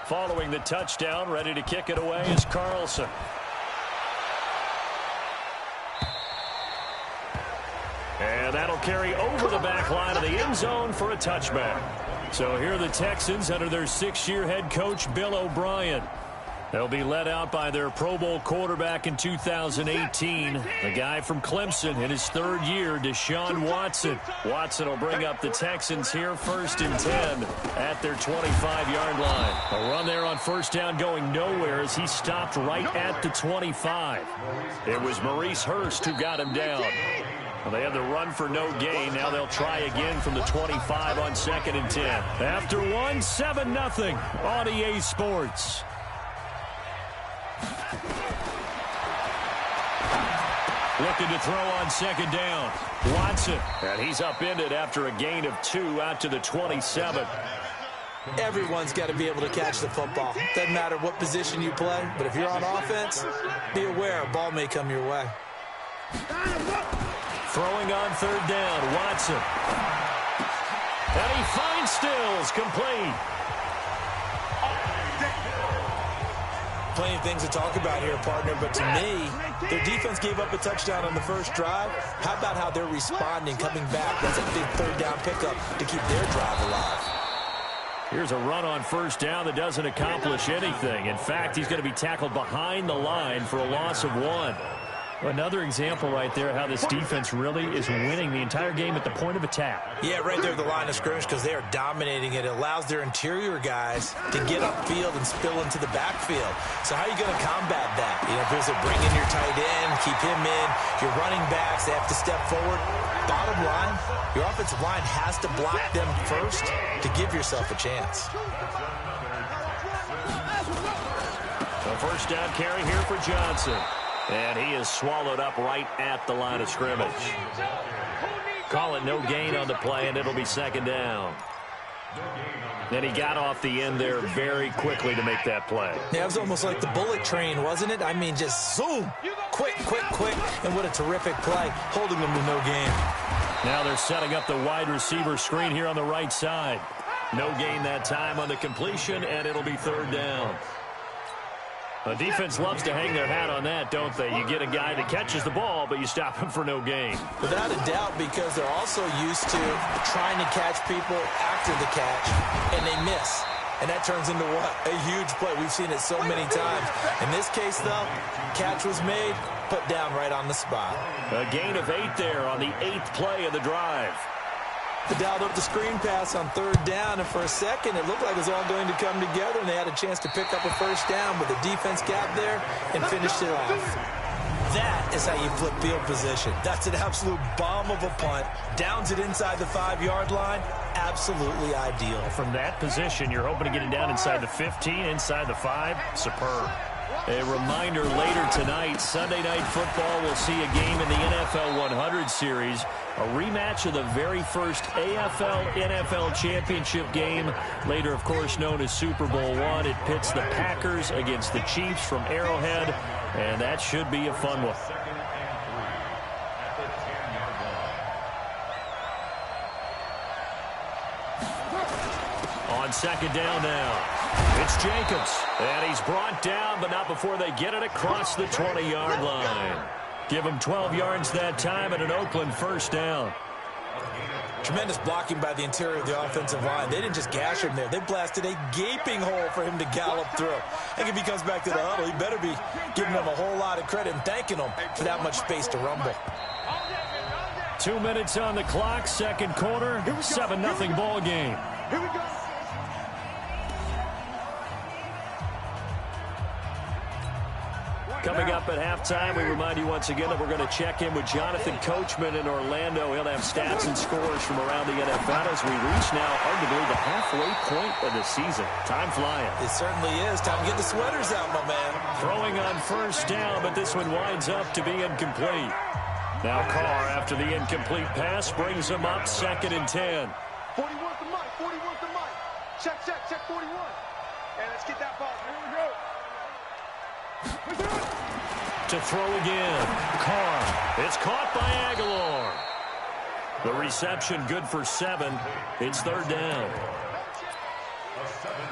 Following the touchdown, ready to kick it away is Carlson. And that'll carry over the back line of the end zone for a touchback. So here are the Texans under their 6-year head coach, Bill O'Brien. They'll be led out by their Pro Bowl quarterback in 2018, the guy from Clemson in his 3rd year, Deshaun Watson. Watson will bring up the Texans here 1st and 10 at their 25-yard line. A run there on first down going nowhere as he stopped right at the 25. It was Maurice Hurst who got him down. Well, they had the run for no gain. Now they'll try again from the 25 on 2nd and 10. After one, 7-0 on EA Sports. Looking to throw on 2nd down. Watson. And he's upended after a gain of 2 out to the 27. Everyone's got to be able to catch the football. Doesn't matter what position you play, but if you're on offense, be aware a ball may come your way. Throwing on 3rd down, Watson. And he finds Stills, complete. Plenty of things to talk about here, partner, but to me, their defense gave up a touchdown on the first drive. How about how they're responding, coming back? That's a big 3rd down pickup to keep their drive alive. Here's a run on 1st down that doesn't accomplish anything. In fact, he's going to be tackled behind the line for a loss of 1. Another example right there how this defense really is winning the entire game at the point of attack. Yeah, right there at the line of scrimmage because they are dominating it. It allows their interior guys to get upfield and spill into the backfield. So how are you going to combat that? You know, if there's a bring in your tight end, keep him in, your running backs, they have to step forward. Bottom line, your offensive line has to block them first to give yourself a chance. The first down carry here for Johnson. And he is swallowed up right at the line of scrimmage. Call it no gain on the play, and it'll be 2nd down. And he got off the end there very quickly to make that play. Yeah, it was almost like the bullet train, wasn't it? I mean, just zoom. Quick, quick, quick. And what a terrific play, holding them to no gain. Now they're setting up the wide receiver screen here on the right side. No gain that time on the completion, and it'll be 3rd down. The defense loves to hang their hat on that, don't they? You get a guy that catches the ball, but you stop him for no gain. Without a doubt, because they're also used to trying to catch people after the catch, and they miss. And that turns into what? A huge play. We've seen it so many times. In this case, though, catch was made, put down right on the spot. A gain of 8 there on the 8th play of the drive. They dialed up the screen pass on 3rd down, and for a second, it looked like it was all going to come together, and they had a chance to pick up a first down, but the defense got there and finished it off. That is how you flip field position. That's an absolute bomb of a punt. Downs it inside the 5-yard line. Absolutely ideal. From that position, you're hoping to get it down inside the 15, inside the 5. Superb. A reminder later tonight, Sunday Night Football will see a game in the NFL 100 series, a rematch of the very first AFL-NFL championship game, later, of course, known as Super Bowl I. It pits the Packers against the Chiefs from Arrowhead, and that should be a fun one. On 2nd down now. It's Jacobs, and he's brought down, but not before they get it across the 20-yard line. Give him 12 yards that time and an Oakland first down. Tremendous blocking by the interior of the offensive line. They didn't just gash him there. They blasted a gaping hole for him to gallop through. I think if he comes back to the huddle, he better be giving them a whole lot of credit and thanking them for that much space to rumble. 2 minutes on the clock, 2nd quarter, 7-0 ball game. Here we go. Coming up at halftime, we remind you once again that we're going to check in with Jonathan Coachman in Orlando. He'll have stats and scores from around the NFL as we reach now, hard to believe, the halfway point of the season. Time flying. It certainly is. Time to get the sweaters out, my man. Throwing on first down, but this one winds up to be incomplete. Now Carr, after the incomplete pass, brings him up 2nd and 10. 41's the mic. 41's the mic. Check 41. And let's get that ball. Here we go. To throw again. Carr. It's caught by Aguilar. The reception good for 7. It's 3rd down.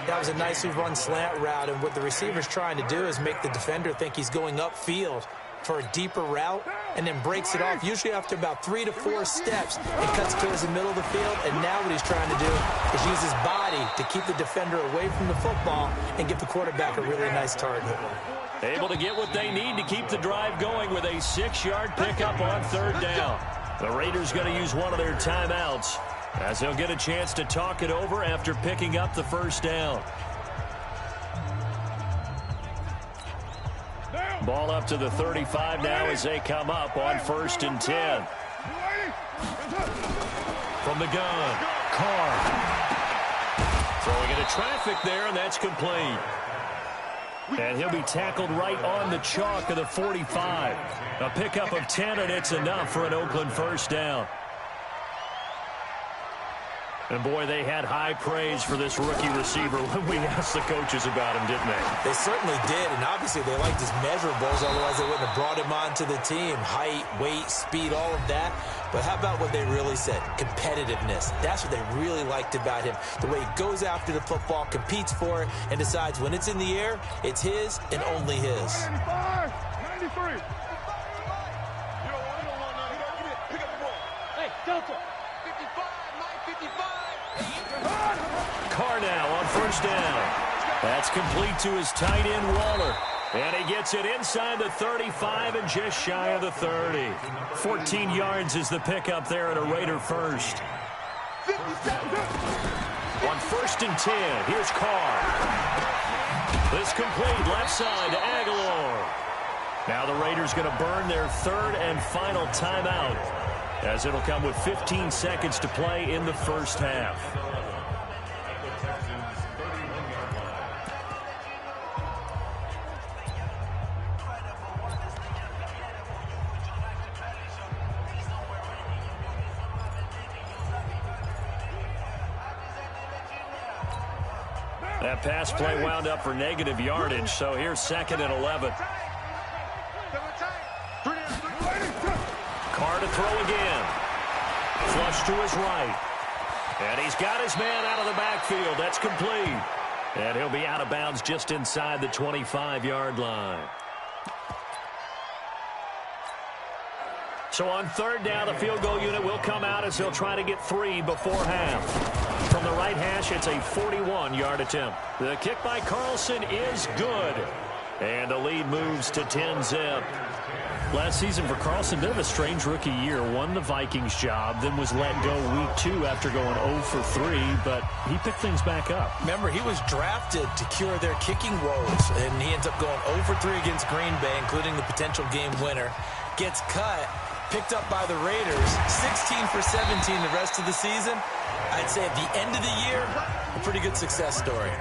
That was a nicely run slant route, and what the receiver's trying to do is make the defender think he's going upfield for a deeper route, and then breaks it off, usually after about 3 to 4 steps, and cuts towards the middle of the field. And now what he's trying to do is use his body to keep the defender away from the football and give the quarterback a really nice target. Able to get what they need to keep the drive going with a 6-yard pickup on 3rd down. The Raiders going to use one of their timeouts as they'll get a chance to talk it over after picking up the 1st down. Ball up to the 35 now as they come up on 1st and 10. From the gun, Carr. Throwing into traffic there, and that's complete. And he'll be tackled right on the chalk of the 45. A pickup of 10, and it's enough for an Oakland 1st down. And, boy, they had high praise for this rookie receiver when we asked the coaches about him, didn't they? They certainly did, and obviously they liked his measurables, otherwise they wouldn't have brought him onto the team. Height, weight, speed, all of that. But how about what they really said? Competitiveness. That's what they really liked about him. The way he goes after the football, competes for it, and decides when it's in the air, it's his and only his. 95, 93. Hey, Delta. 55, 55. Carr now on 1st down. That's complete to his tight end, Waller. And he gets it inside the 35 and just shy of the 30. 14 yards is the pickup there at a Raider 1st. On 1st and 10, here's Carr. This complete left side to Aguilar. Now the Raiders going to burn their 3rd and final timeout, as it'll come with 15 seconds to play in the 1st half. That pass play wound up for negative yardage, so here's 2nd and 11. Carr to throw again. Flush to his right. And he's got his man out of the backfield. That's complete. And he'll be out of bounds just inside the 25-yard line. So on 3rd down, the field goal unit will come out as they'll try to get 3 before half. From the right hash, it's a 41-yard attempt. The kick by Carlson is good. And the lead moves to 10-zip. Last season for Carlson, bit of a strange rookie year. Won the Vikings job, then was let go week 2 after going 0 for 3, but he picked things back up. Remember, he was drafted to cure their kicking woes, and he ends up going 0 for 3 against Green Bay, including the potential game winner. Gets cut, picked up by the Raiders, 16 for 17 the rest of the season. I'd say at the end of the year, a pretty good success story.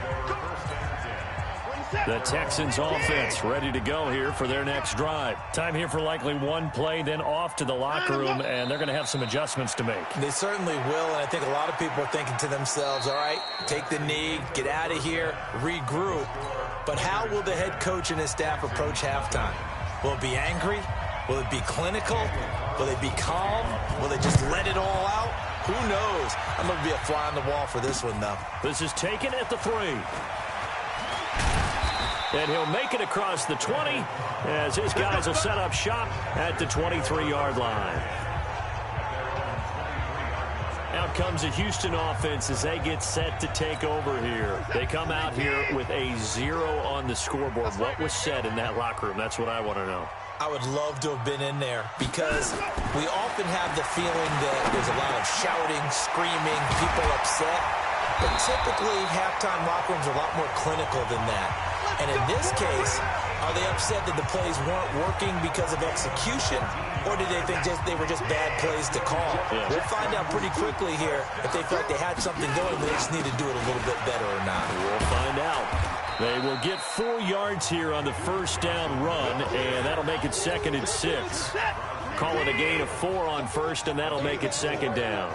The Texans offense ready to go here for their next drive. Time here for likely one play, then off to the locker room, and they're going to have some adjustments to make. They certainly will, and I think a lot of people are thinking to themselves, all right, take the knee, get out of here, regroup. But how will the head coach and his staff approach halftime? Will it be angry? Will it be clinical? Will they be calm? Will they just let it all out? Who knows? I'm going to be a fly on the wall for this one, though. This is taken at the 3. And he'll make it across the 20 as his guys will set up shop at the 23-yard line. Out comes the Houston offense as they get set to take over here. They come out here with a 0 on the scoreboard. What was said in that locker room? That's what I want to know. I would love to have been in there because we often have the feeling that there's a lot of shouting, screaming, people upset. But typically, halftime locker rooms are a lot more clinical than that. And in this case, are they upset that the plays weren't working because of execution, or did they think they were just bad plays to call? Yeah. We'll find out pretty quickly here if they felt like they had something going, but they just need to do it a little bit better or not. We'll find out. They will get 4 yards here on the 1st down run, and that'll make it 2nd and 6. Call it a gain of 4 on 1st, and that'll make it 2nd down.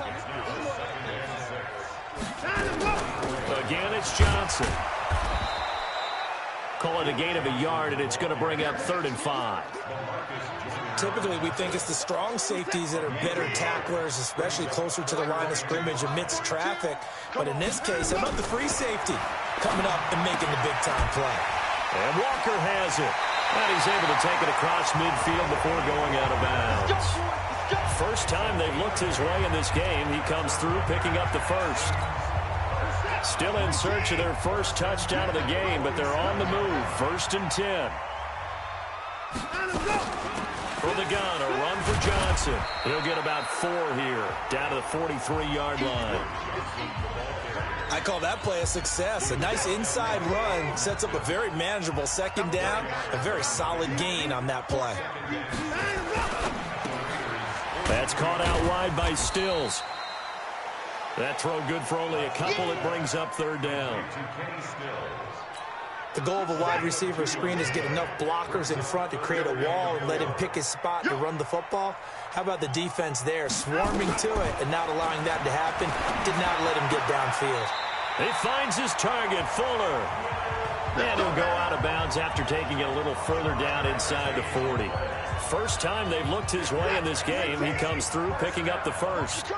Again, it's Johnson. Call it a gain of a yard, and it's going to bring up 3rd and 5. Typically, we think it's the strong safeties that are better tacklers, especially closer to the line of scrimmage amidst traffic. But in this case, how about the free safety coming up and making the big-time play? And Walker has it. And he's able to take it across midfield before going out of bounds. First time they've looked his way in this game. He comes through picking up the first. Still in search of their first touchdown of the game, but they're on the move. 1st and 10. For the gun, a run for Johnson. He'll get about 4 here, down to the 43-yard line. I call that play a success. A nice inside run sets up a very manageable 2nd down. A very solid gain on that play. That's caught out wide by Stills. That throw good for only a couple. It brings up 3rd down. The goal of a wide receiver screen is get enough blockers in front to create a wall and let him pick his spot to run the football. How about the defense there, swarming to it and not allowing that to happen? Did not let him get downfield. He finds his target, Fuller. And he'll go out of bounds after taking it a little further down inside the 40. First time they've looked his way in this game. He comes through picking up the first.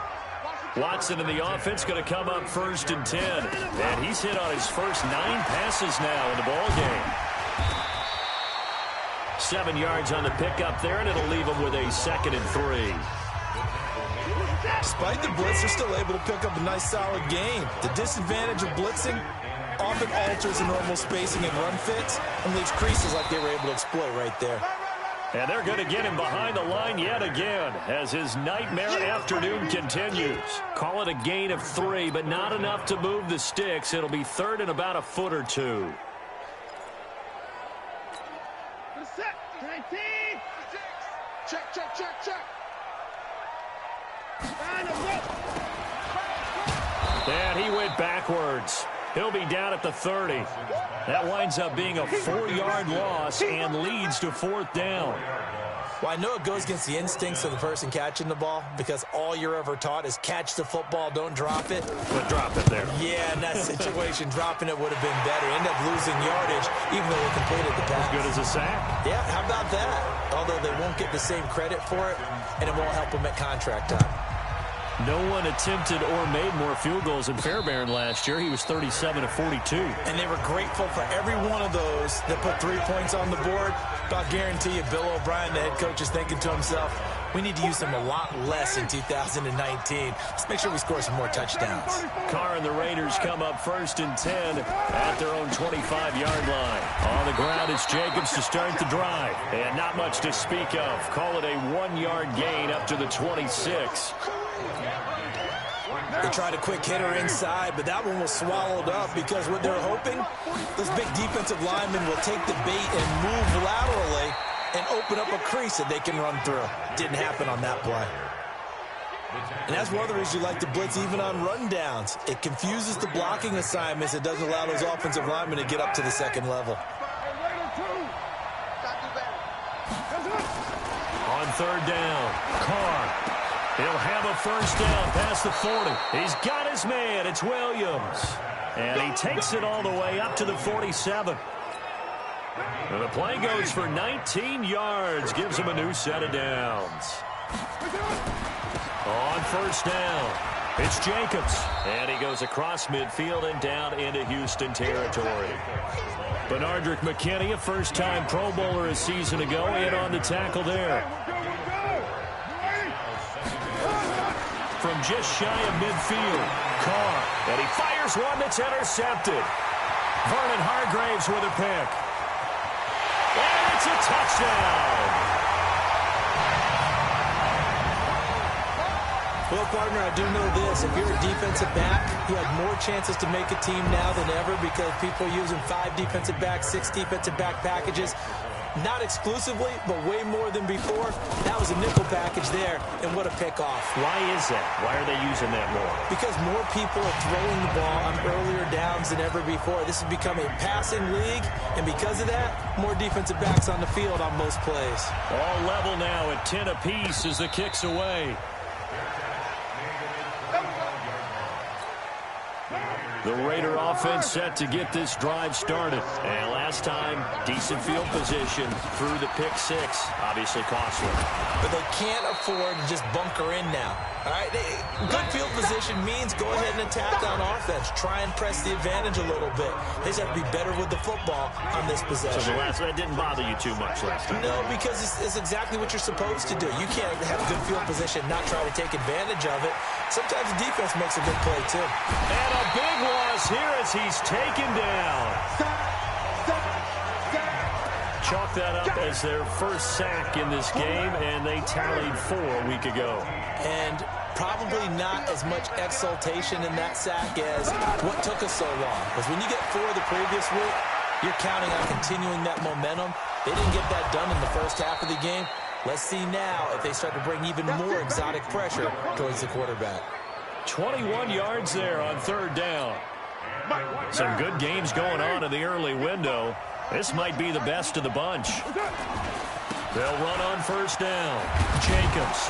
Watson in the offense going to come up 1st and 10. And he's hit on his first 9 passes now in the ball game. 7 yards on the pickup there, and it'll leave him with a 2nd and 3. Despite the blitz, they're still able to pick up a nice solid gain. The disadvantage of blitzing often alters the normal spacing and run fits and leaves creases like they were able to exploit right there. And they're going to get him behind the line yet again as his nightmare afternoon continues. Call it a gain of 3, but not enough to move the sticks. It'll be 3rd and about a foot or 2. Check, check, check, check. And he went backwards. He'll be down at the 30. That winds up being a 4-yard loss and leads to 4th down. Well, I know it goes against the instincts of the person catching the ball because all you're ever taught is catch the football, don't drop it. But drop it there. Yeah, in that situation, dropping it would have been better. End up losing yardage, even though they completed the pass. As good as a sack. Yeah, how about that? Although they won't get the same credit for it, and it won't help them at contract time. No one attempted or made more field goals in Fairbairn last year. He was 37 of 42. And they were grateful for every one of those that put 3 points on the board. But I'll guarantee you, Bill O'Brien, the head coach, is thinking to himself, we need to use them a lot less in 2019. Let's make sure we score some more touchdowns. Carr and the Raiders come up 1st and 10 at their own 25-yard line. On the ground, it's Jacobs to start the drive. And not much to speak of. Call it a 1-yard gain up to the 26. They tried a quick hitter inside, but that one was swallowed up because what they're hoping, those big defensive linemen will take the bait and move laterally and open up a crease that they can run through. Didn't happen on that play. And that's one of the reasons you like to blitz even on rundowns. It confuses the blocking assignments. It doesn't allow those offensive linemen to get up to the 2nd level. On 3rd down, Carr. He'll have a 1st down past the 40. He's got his man. It's Williams. And he takes it all the way up to the 47. And the play goes for 19 yards. Gives him a new set of downs. On 1st down, it's Jacobs. And he goes across midfield and down into Houston territory. Benardrick McKinney, a first-time Pro Bowler a season ago, in on the tackle there. From just shy of midfield, Carr. And he fires one that's intercepted. Vernon Hargraves with a pick. And it's a touchdown. Well, partner, I do know this. If you're a defensive back, you have more chances to make a team now than ever because people are using 5 defensive backs, 6 defensive back packages. Not exclusively, but way more than before. That was a nickel package there, and what a pickoff. Why is that? Why are they using that more? Because more people are throwing the ball on earlier downs than ever before. This has become a passing league, and because of that, more defensive backs on the field on most plays. All level now at 10 apiece as the kick's away. The Raider offense set to get this drive started. And last time, decent field position through the pick six. Obviously costly. But they can't afford to just bunker in now. All right, good field position means go ahead and attack on offense. Try and press the advantage a little bit. They just have to be better with the football on this possession. So that didn't bother you too much last time? No, because it's exactly what you're supposed to do. You can't have good field position, not try to take advantage of it. Sometimes the defense makes a good play, too. And a big loss here as he's taken down. Chalk that up as their first sack in this game, and they tallied 4 a week ago. And probably not as much exultation in that sack as what took us so long. Because when you get 4 the previous week, you're counting on continuing that momentum. They didn't get that done in the first half of the game. Let's see now if they start to bring even more exotic pressure towards the quarterback. 21 yards there on 3rd down. Some good games going on in the early window. This might be the best of the bunch. They'll run on 1st down. Jacobs.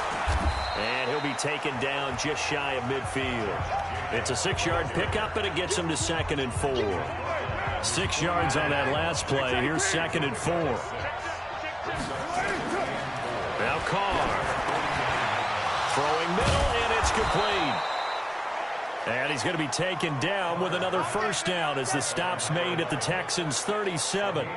And he'll be taken down just shy of midfield. It's a 6-yard pickup, and it gets him to 2nd and 4. 6 yards on that last play. Here's 2nd and 4. Now Carr. Throwing middle, and it's complete. And he's going to be taken down with another 1st down as the stop's made at the Texans' 37.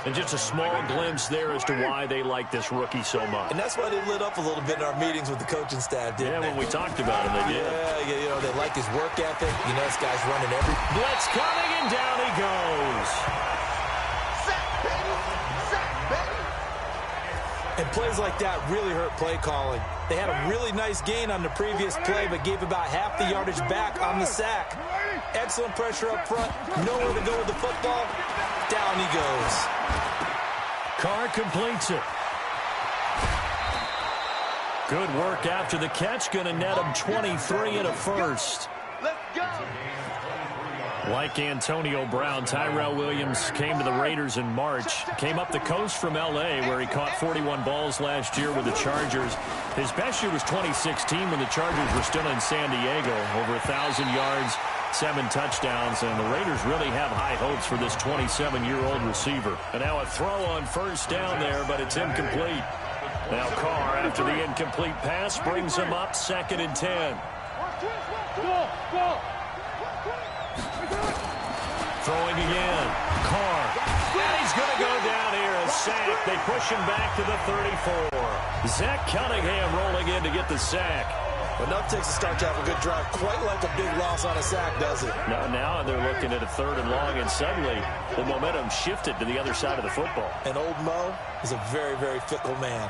And just a small glimpse there as to why they like this rookie so much. And that's why they lit up a little bit in our meetings with the coaching staff, didn't they? When we talked about him, they did. Yeah, you know, they like his work ethic. You know, this guy's running every... Blitz coming, and down he goes. Sack, baby! Sack, baby! And plays like that really hurt play calling. They had a really nice gain on the previous play, but gave about half the yardage back on the sack. Excellent pressure up front. Nowhere to go with the football. Down he goes. Carr completes it. Good work after the catch. Going to net him 23 and a first. Let's go! Like Antonio Brown, Tyrell Williams came to the Raiders in March. Came up the coast from L.A., where he caught 41 balls last year with the Chargers. His best year was 2016 when the Chargers were still in San Diego. Over 1,000 yards, 7 touchdowns, and the Raiders really have high hopes for this 27-year-old receiver. And now a throw on 1st down there, but it's incomplete. Now Carr, after the incomplete pass, brings him up 2nd and 10. Throwing again. Carr. And he's going to go down here. A sack. They push him back to the 34. Zach Cunningham rolling in to get the sack. Enough takes to start to have a good drive. Quite like a big loss on a sack, does it? Now they're looking at a 3rd and long, and suddenly the momentum shifted to the other side of the football. And old Mo is a very, very fickle man.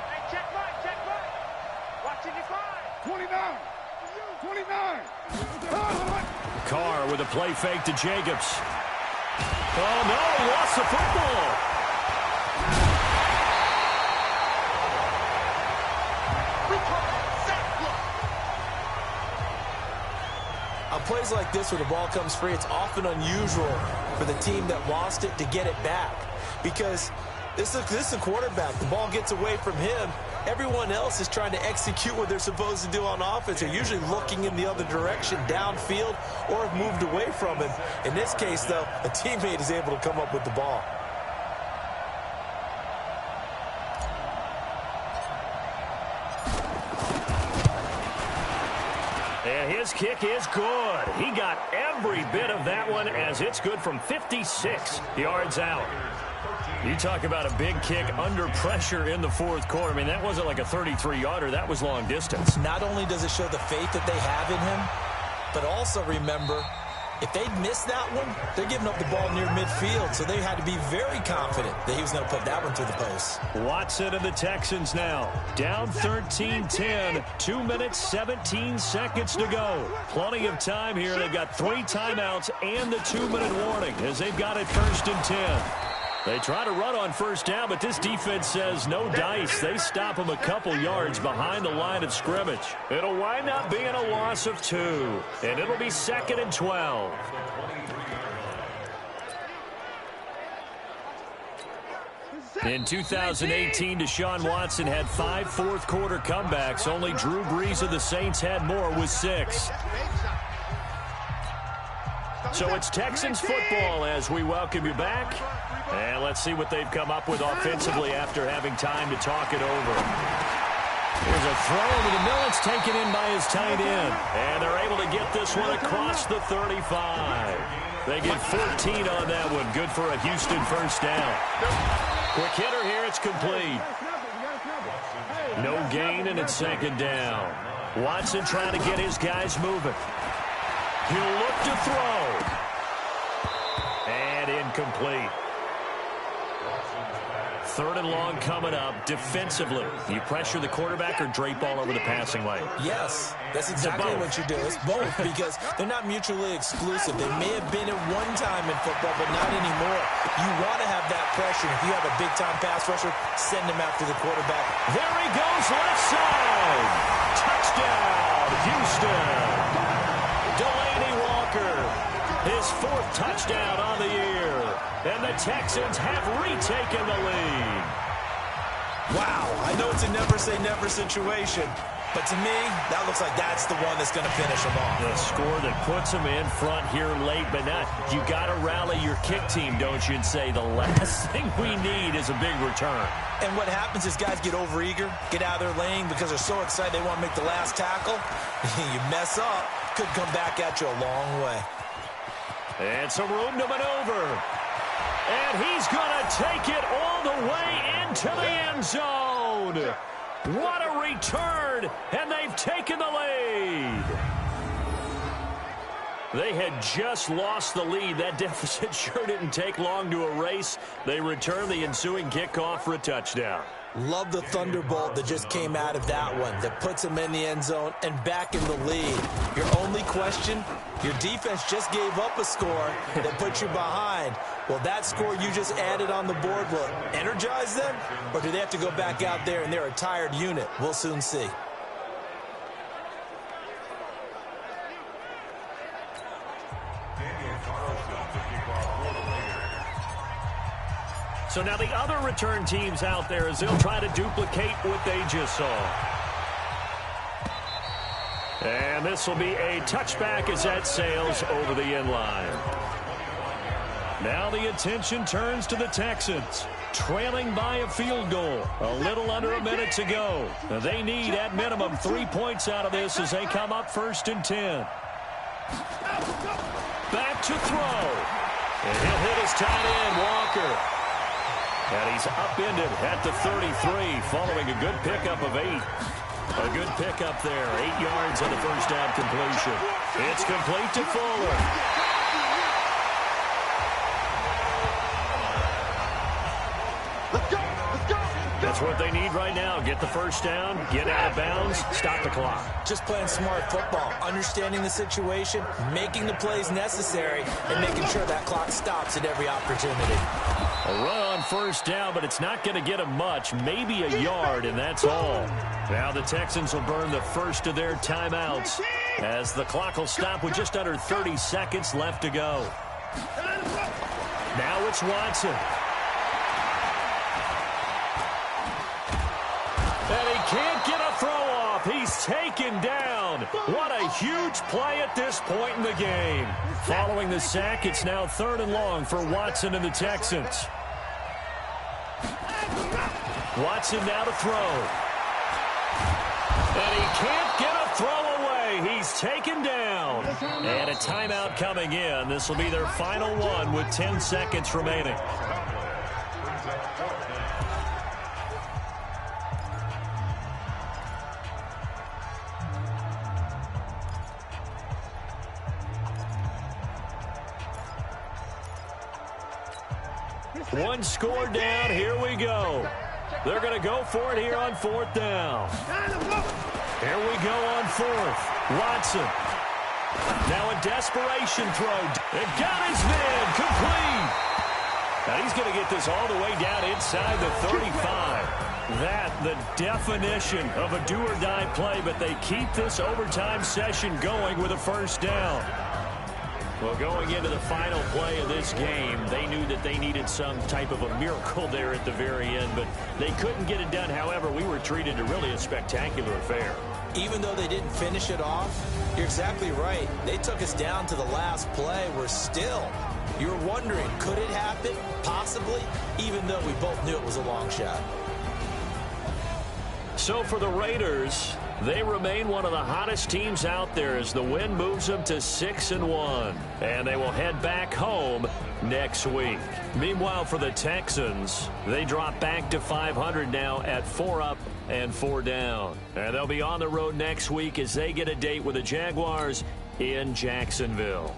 Hey, check right. Watching your 5. 29. Carr with a play fake to Jacobs. Oh, no, he lost the football. On plays like this where the ball comes free, it's often unusual for the team that lost it to get it back. Because this is a quarterback. The ball gets away from him. Everyone else is trying to execute what they're supposed to do on offense. They're usually looking in the other direction, downfield, or have moved away from him. In this case, though, a teammate is able to come up with the ball. And his kick is good. He got every bit of that one, as it's good from 56 yards out. You talk about a big kick under pressure in the 4th quarter. I mean, that wasn't like a 33-yarder. That was long distance. Not only does it show the faith that they have in him, but also remember, if they'd missed that one, they're giving up the ball near midfield, so they had to be very confident that he was going to put that one through the post. Watson and the Texans now down 13-10, 2 minutes, 17 seconds to go. Plenty of time here. They've got 3 timeouts and the 2-minute warning as they've got it 1st and 10. They try to run on 1st down, but this defense says no dice. They stop them a couple yards behind the line of scrimmage. It'll wind up being a loss of 2, and it'll be 2nd and 12. This is In 2018, Deshaun Watson had 5 fourth-quarter comebacks. Only Drew Brees of the Saints had more with 6. So it's Texans football as we welcome you back. And let's see what they've come up with offensively after having time to talk it over. Here's a throw over the middle. It's taken in by his tight end. And they're able to get this one across the 35. They get 14 on that one. Good for a Houston first down. Quick hitter here. It's complete. No gain, and it's second down. Watson trying to get his guys moving. He'll look to throw. And incomplete. Third and long coming up. Defensively, you pressure the quarterback or drape all over the passing lane? Yes, that's exactly what you do. It's both because they're not mutually exclusive. They may have been at one time in football, but not anymore. You want to have that pressure. If you have a big-time pass rusher, send him after the quarterback. There he goes, left side. Touchdown, Houston. Delaney Walker, his 4th touchdown on the year. And the Texans have retaken the lead. Wow, I know it's a never-say-never situation, but to me, that looks like that's the one that's going to finish them off. The score that puts them in front here late, but not. You got to rally your kick team, don't you, and say the last thing we need is a big return. And what happens is guys get overeager, get out of their lane because they're so excited they want to make the last tackle. You mess up, could come back at you a long way. And some room to maneuver. And he's going to take it all the way into the end zone. What a return, and they've taken the lead. They had just lost the lead. That deficit sure didn't take long to erase. They return the ensuing kickoff for a touchdown. Love the thunderbolt that just came out of that one that puts them in the end zone and back in the lead. Your only question, your defense just gave up a score that put you behind. Well, that score you just added on the board will energize them, or do they have to go back out there and they're a tired unit? We'll soon see. So now the other return teams out there as they'll try to duplicate what they just saw. And this will be a touchback as that sails over the end line. Now the attention turns to the Texans, trailing by a field goal. A little under a minute to go. They need at minimum 3 points out of this as they come up 1st and 10. Back to throw. And he'll hit his tight end, Walker. And he's upended at the 33 following a good pickup of 8. A good pickup there. 8 yards on the first down completion. It's complete to Fuller. That's what they need right now. Get the first down, get out of bounds, stop the clock. Just playing smart football, understanding the situation, making the plays necessary, and making sure that clock stops at every opportunity. A run on first down, but it's not going to get them much. Maybe a yard, and that's all. Now the Texans will burn the first of their timeouts as the clock will stop with just under 30 seconds left to go. Now it's Watson. And he can't get a throw off. He's taken down. What a huge play at this point in the game. Following the sack, it's now 3rd and long for Watson and the Texans. Watson now to throw. And he can't get a throw away. He's taken down. And a timeout coming in. This will be their final one with 10 seconds remaining. One score down. Here we go. They're going to go for it here on 4th down. Here we go on 4th. Watson. Now a desperation throw. It got his man. Complete. Now he's going to get this all the way down inside the 35. That, the definition of a do-or-die play, but they keep this overtime session going with a first down. Well, going into the final play of this game, they knew that they needed some type of a miracle there at the very end, but they couldn't get it done. However, we were treated to really a spectacular affair. Even though they didn't finish it off, you're exactly right. They took us down to the last play. We're still, you're wondering, could it happen? Possibly, even though we both knew it was a long shot. So for the Raiders, they remain one of the hottest teams out there as the win moves them to 6-1. And they will head back home next week. Meanwhile, for the Texans, they drop back to 500 now at 4 up and 4 down. And they'll be on the road next week as they get a date with the Jaguars in Jacksonville.